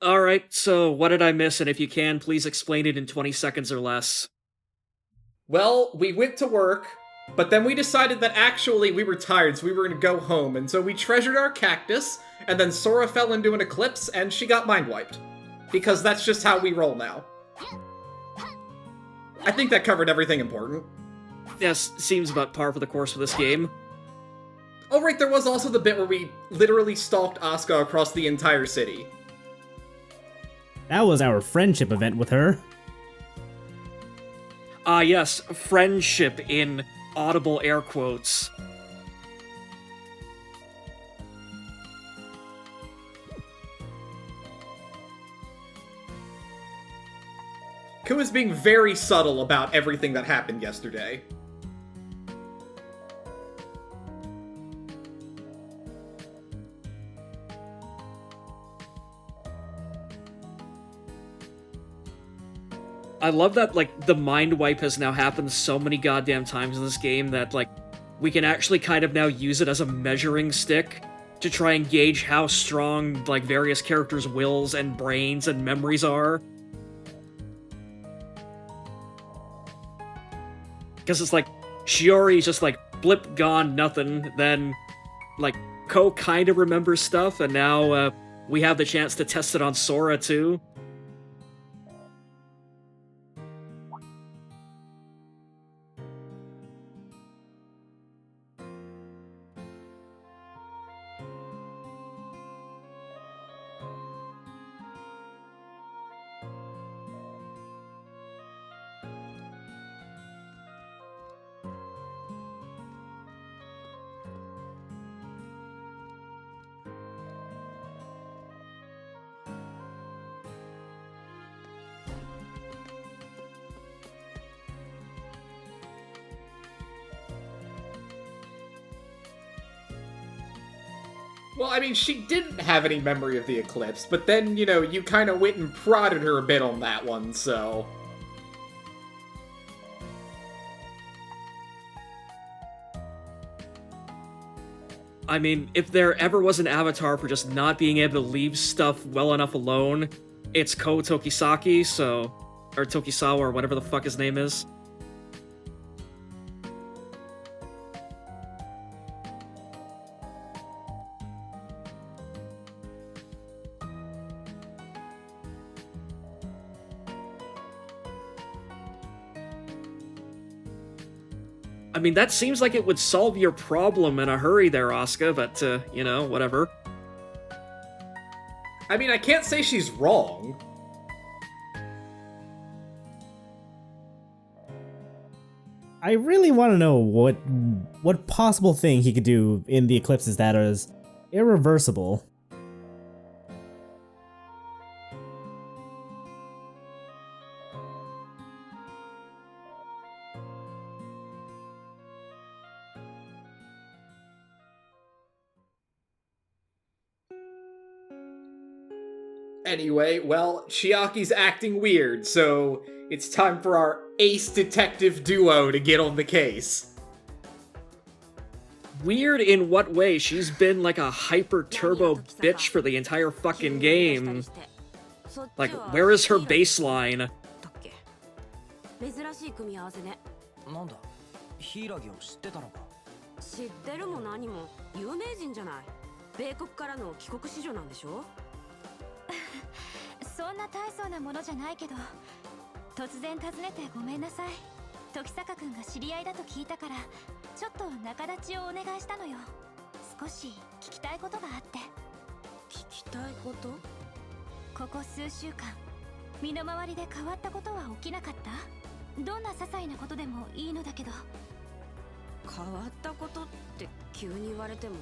Alright, so what did I miss, and if you can, please explain it in 20 seconds or less. Well, we went to work, but then we decided that actually we were tired, so we were gonna go home, and so we treasured our cactus, and then Sora fell into an eclipse, and she got mind-wiped. Because that's just how we roll now. I think that covered everything important. Yes, seems about par for the course for this game. Oh right, there was also the bit where we literally stalked Asuka across the entire city. That was our friendship event with her. Ah yes, friendship in audible air quotes. Ku is being very subtle about everything that happened yesterday. I love that, like, the mind wipe has now happened so many goddamn times in this game that, like, we can actually kind of now use it as a measuring stick to try and gauge how strong, like, various characters' wills and brains and memories are. Because it's like, Shiori's just like, blip, gone, nothing, then, like, Ko kind of remembers stuff, and now, we have the chance to test it on Sora, too. Well, I mean, she didn't have any memory of the eclipse, but then, you know, you kind of went and prodded her a bit on that one, so... I mean, if there ever was an avatar for just not being able to leave stuff well enough alone, it's Ko Tokisaki, so... Or Tokisawa, or whatever the fuck his name is. I mean, that seems like it would solve your problem in a hurry there, Asuka, but, you know, whatever. I mean, I can't say she's wrong. I really want to know what possible thing he could do in the eclipses that is irreversible. Anyway, well, Chiaki's acting weird, so it's time for our ace detective duo to get on the case. Weird in what way? She's been like a hyper-turbo bitch for the entire fucking game. Like, where is her baseline? 珍しい組み合わせね。なんだ、柊を知ってたのか。知ってるも何も有名人じゃない。米国からの帰国子女なんでしょ。そんな大層なものじゃないけど、突然訪ねてごめんなさい。時坂くんが知り合いだと聞いたから、ちょっと仲立ちをお願いしたのよ。少し聞きたいことがあって。聞きたいこと？ここ数週間、身の回りで変わったことは起きなかった？どんな些細なことでもいいのだけど。変わったことって急に言われても。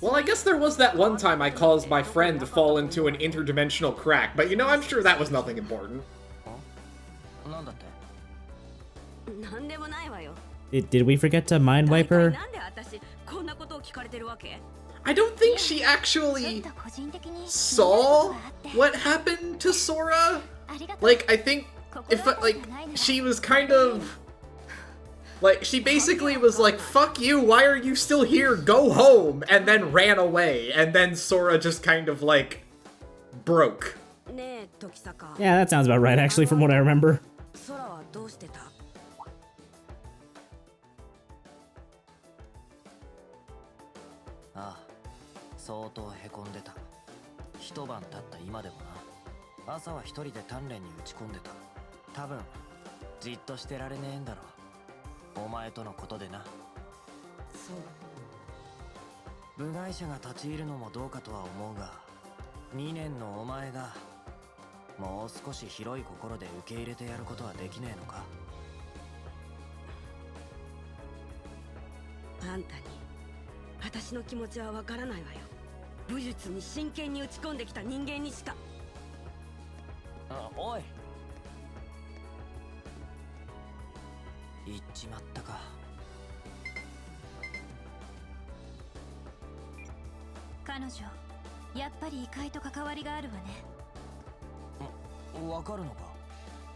Well, I guess there was that one time I caused my friend to fall into an interdimensional crack, but you know, I'm sure that was nothing important. Did we forget to mind wipe her? I don't think she actually saw what happened to Sora. Like, I think if, like, she was kind of... Like, she basically was like, fuck you, why are you still here? Go home! And then ran away. And then Sora just kind of, like, broke. ねえ時坂 Yeah, that sounds about right, actually, from what I remember. 空はどうしてた？ああ、相当へこんでた。一晩経った今でもな。朝は一人で鍛錬に打ち込んでた。多分じっとしてられねえんだろう。お前とのことでな。そう部外者が立ち入るのもどうかとは思うが、2年のお前がもう少し広い心で受け入れてやることはできねえのか。あんたに私の気持ちはわからないわよ。武術に真剣に打ち込んできた人間にしか。あ、おい、言っちまったか。彼女やっぱり異界と関わりがあるわね。わかるのか。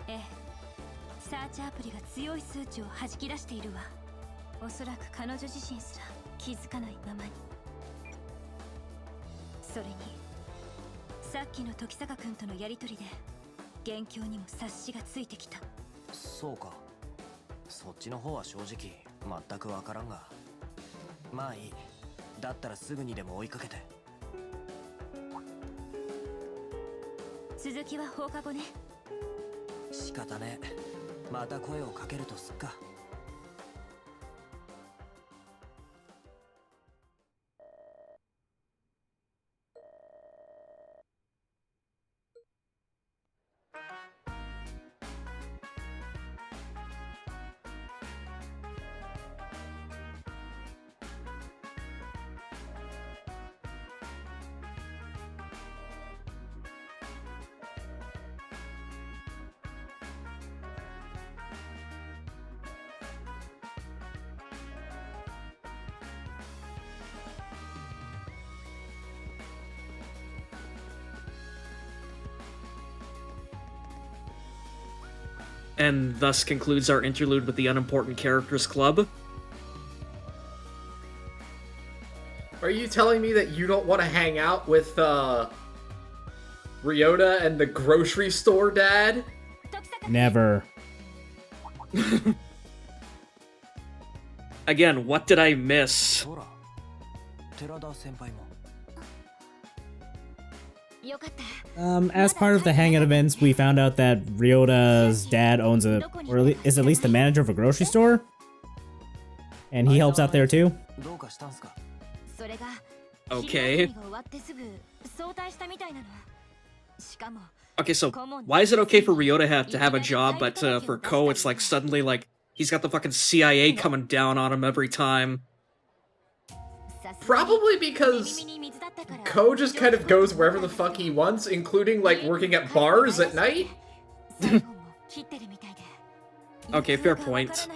ええ、サーチアプリが強い数値を弾き出しているわ。おそらく彼女自身すら気づかないままに。それにさっきの時坂君とのやりとりで元凶にも察しがついてきた。そうか。そっちの方は正直全くわからんが、まあいい。だったらすぐにでも追いかけて。続きは放課後ね。仕方ねえ。また声をかけるとすっか。And thus concludes our interlude with the Unimportant Characters Club. Are you telling me that you don't want to hang out with, Ryota and the grocery store dad? Never. Again, what did I miss? ほら、寺田先輩も。よかった。As part of the hangout events, we found out that Ryota's dad owns is at least the manager of a grocery store. And he helps out there too. どうかしたんすか。それが Okay. 昼休みが終わってすぐ早退したみたいなの。しかも Okay, so why is it okay for Ryota to have a job, but for Ko, it's like suddenly like he's got the fucking CIA coming down on him every time? Probably because Ko just kind of goes wherever the fuck he wants, including, like, working at bars at night? Okay, fair point.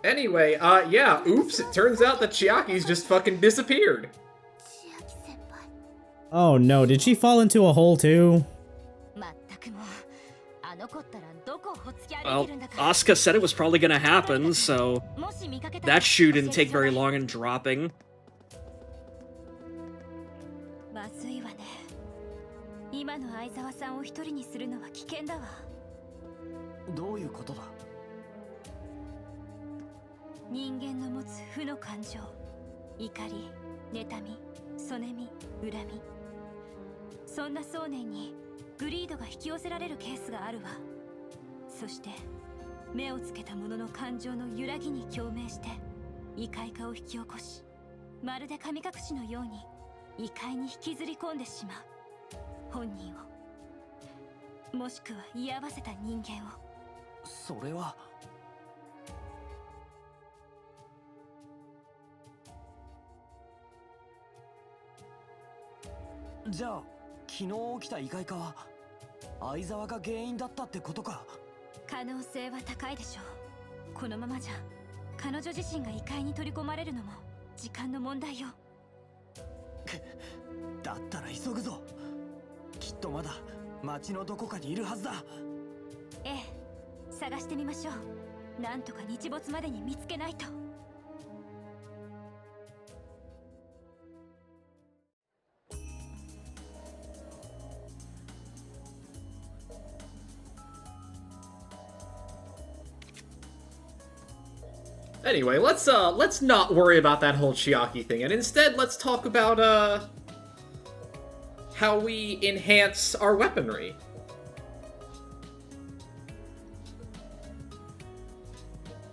Anyway, yeah, oops, it turns out that Chiaki's just fucking disappeared. Oh no, did she fall into a hole too? Well, Asuka said it was probably gonna happen, so that shoe didn't take very long in dropping. まずいわね。今の相沢さんを一人にするのは危険だわ。どういうことだ。人間の持つ負の感情、怒り、妬み、そねみ、恨み。そんな想念にグリードが引き寄せられるケースがあるわ。そして目をつけた者の感情の揺らぎに共鳴して異界化を引き起こし、まるで神隠しのように異界に引きずり込んでしまう。本人を、もしくは居合わせた人間を。それは。じゃあ昨日起きた異界化は相沢が原因だったってことか。可能性は高いでしょう。このままじゃ彼女自身が異界に取り込まれるのも時間の問題よ。だったら急ぐぞ。きっとまだ町のどこかにいるはずだ。ええ、探してみましょう。なんとか日没までに見つけないと。Anyway, let's not worry about that whole Chiaki thing, and instead let's talk about, how we enhance our weaponry.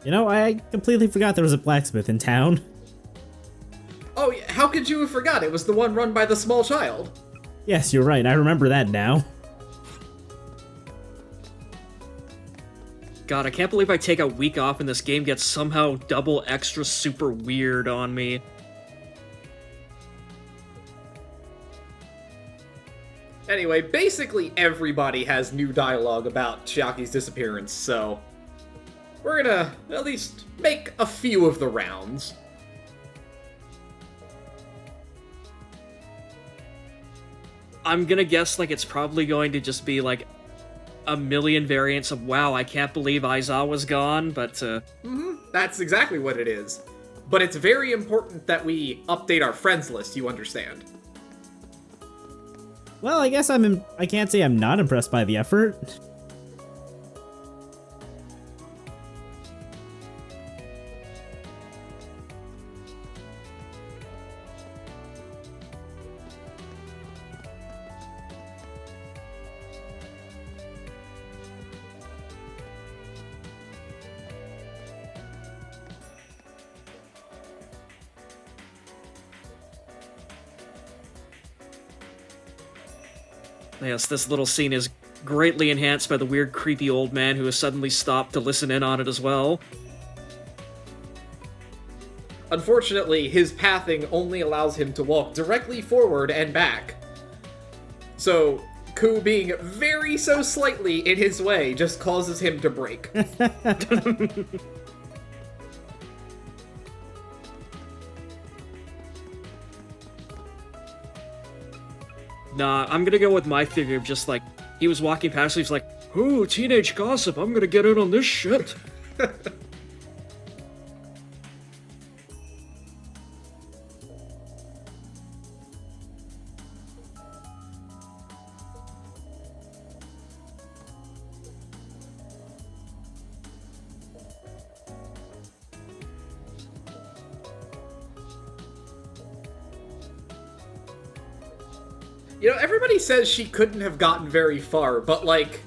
You know, I completely forgot there was a blacksmith in town. Oh, yeah, how could you have forgot? It was the one run by the small child. Yes, you're right, I remember that now. God, I can't believe I take a week off and this game gets somehow double extra super weird on me. Anyway, basically everybody has new dialogue about Chiaki's disappearance, so we're gonna at least make a few of the rounds. I'm gonna guess, like, it's probably going to just be, like, a million variants of, wow, I can't believe Aizawa's gone, but, That's exactly what it is. But it's very important that we update our friends list, you understand. Well, I guess I can't say I'm not impressed by the effort. yes, this little scene is greatly enhanced by the weird, creepy old man who has suddenly stopped to listen in on it as well. Unfortunately, his pathing only allows him to walk directly forward and back. So, Ku being very so slightly in his way just causes him to break. Nah, I'm gonna go with my theory of just, like, he was walking past, he's like, ooh, teenage gossip, I'm gonna get in on this shit. You know, everybody says she couldn't have gotten very far, but, like,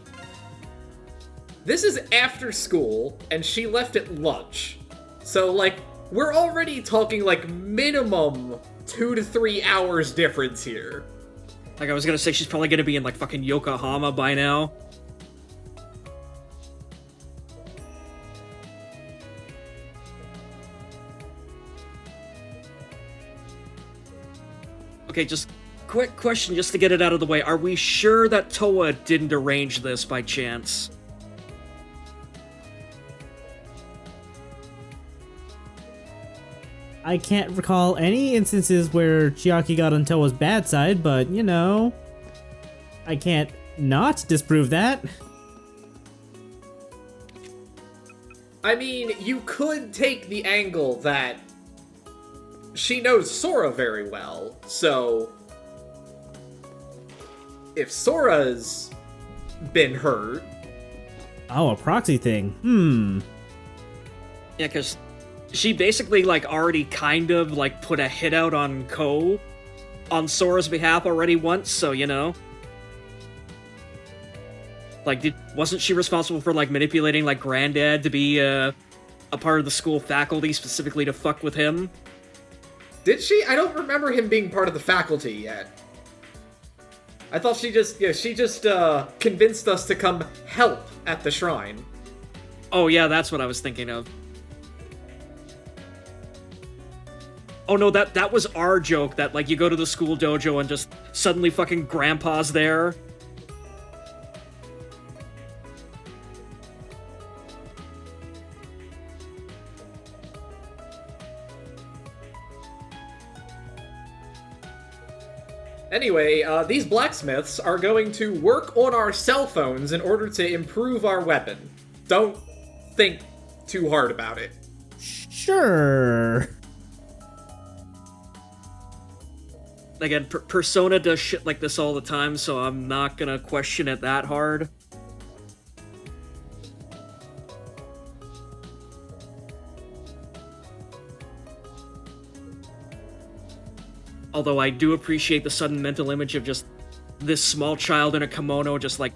this is after school, and she left at lunch. So, like, we're already talking, like, minimum 2 to 3 hours difference here. Like, I was gonna say she's probably gonna be in, like, fucking Yokohama by now. Okay, just quick question just to get it out of the way. Are we sure that Toa didn't arrange this by chance? I can't recall any instances where Chiaki got on Toa's bad side, but, you know, I can't not disprove that. I mean, you could take the angle that she knows Sora very well, so if Sora's been hurt... Oh, a proxy thing. Yeah, because she basically, like, already kind of, like, put a hit out on Ko on Sora's behalf already once, so, you know. Like, wasn't she responsible for, like, manipulating, like, Granddad to be, a part of the school faculty specifically to fuck with him? Did she? I don't remember him being part of the faculty yet. I thought she just convinced us to come help at the shrine. Oh, yeah, that's what I was thinking of. Oh, no, that was our joke, that, like, you go to the school dojo and just suddenly fucking Grandpa's there. Anyway, these blacksmiths are going to work on our cell phones in order to improve our weapon. Don't think too hard about it. Sure. Again, Persona does shit like this all the time, so I'm not gonna question it that hard. although I do appreciate the sudden mental image of just this small child in a kimono just, like,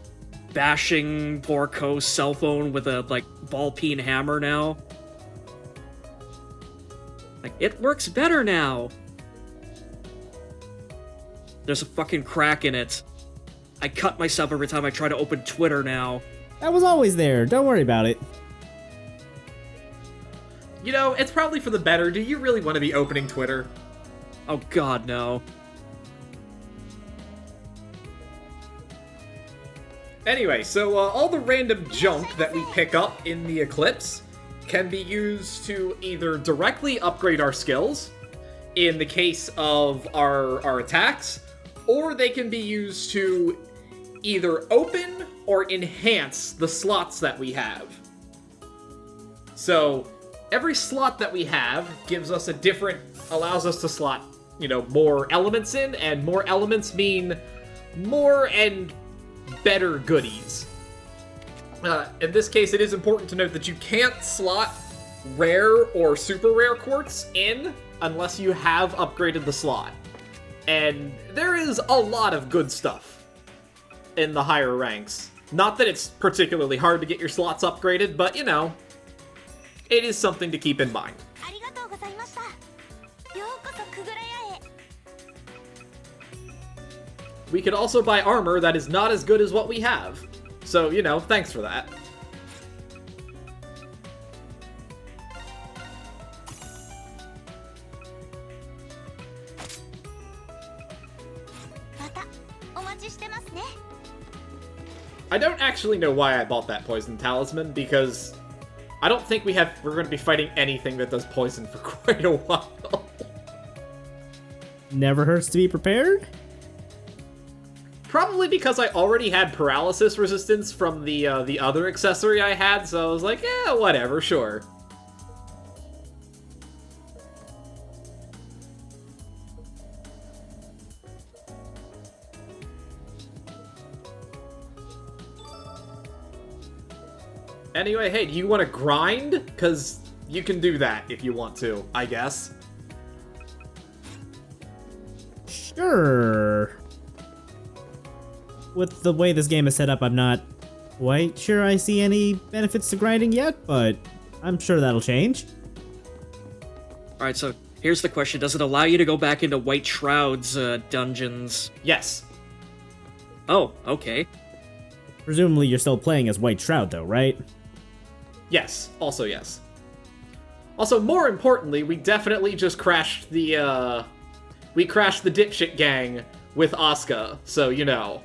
bashing poor Ko's cell phone with a, like, ball-peen hammer now. Like, it works better now! There's a fucking crack in it. I cut myself every time I try to open Twitter now. That was always there. Don't worry about it. You know, it's probably for the better. Do you really want to be opening Twitter? Oh god, no. Anyway, so all the random junk that we pick up in the Eclipse can be used to either directly upgrade our skills, in the case of our attacks, or they can be used to either open or enhance the slots that we have. So, every slot that we have gives us allows us to slot, you know, more elements in, and more elements mean more and better goodies. In this case, it is important to note that you can't slot rare or super rare quartz in unless you have upgraded the slot. And there is a lot of good stuff in the higher ranks. Not that it's particularly hard to get your slots upgraded, but, you know, it is something to keep in mind. We could also buy armor that is not as good as what we have. So, you know, thanks for that. I don't actually know why I bought that poison talisman, because I don't think we're going to be fighting anything that does poison for quite a while. Never hurts to be prepared? Probably because I already had paralysis resistance from the other accessory I had, so I was like, yeah, whatever, sure. Anyway, hey, do you want to grind? Because you can do that if you want to, I guess. Sure. With the way this game is set up, I'm not quite sure I see any benefits to grinding yet, but I'm sure that'll change. Alright, so here's the question. Does it allow you to go back into White Shroud's dungeons? Yes. Oh, okay. Presumably you're still playing as White Shroud, though, right? Yes. Also yes. Also, more importantly, we definitely just crashed the, we crashed the dipshit gang with Asuka, so, you know.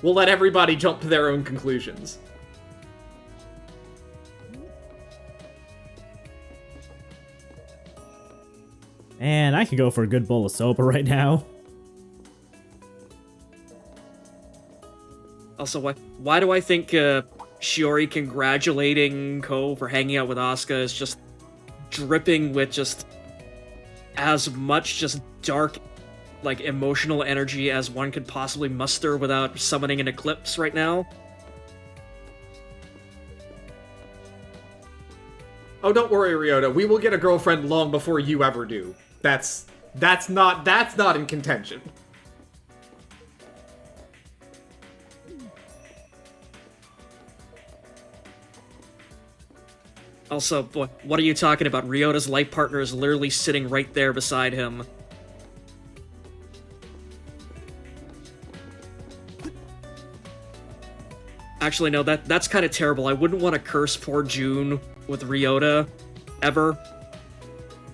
We'll let everybody jump to their own conclusions. Man, I could go for a good bowl of soba right now. Also, why do I think Shiori congratulating Ko for hanging out with Asuka is just dripping with just as much just dark, like, emotional energy as one could possibly muster without summoning an eclipse right now? Oh, don't worry, Ryota. We will get a girlfriend long before you ever do. That's not in contention. Also, boy, what are you talking about? Ryota's life partner is literally sitting right there beside him. Actually, no, that's kind of terrible. I wouldn't want to curse poor June with Ryota, ever.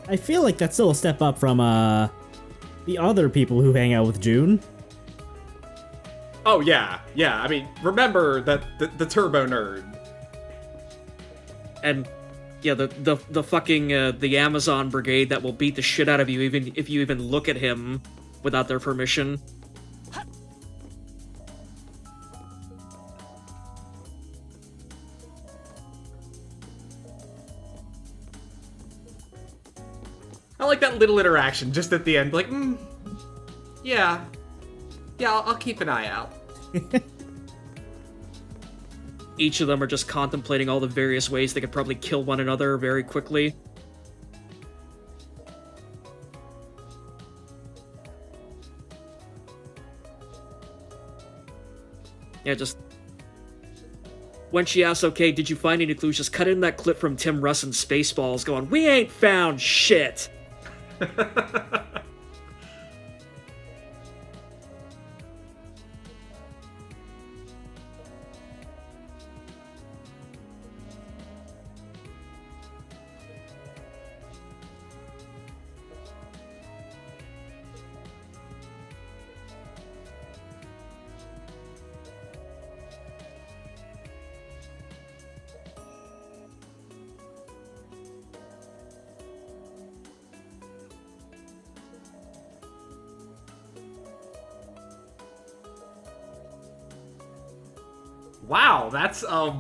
I feel like that's still a step up from, the other people who hang out with June. Oh, yeah. Yeah, I mean, remember that the Turbo Nerd. And, yeah, the fucking, the Amazon Brigade that will beat the shit out of you even if you even look at him without their permission. I like that little interaction just at the end, like, yeah. Yeah, I'll keep an eye out. Each of them are just contemplating all the various ways they could probably kill one another very quickly. Yeah, just... When she asks, okay, did you find any clues, just cut in that clip from Tim Russ and Spaceballs going, we ain't found shit! Wow, that's a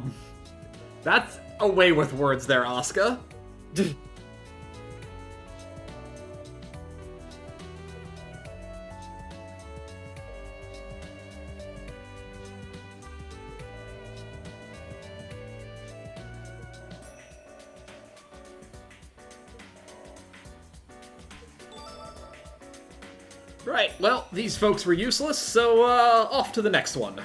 way with words there, Asuka. Right, well, these folks were useless, so off to the next one.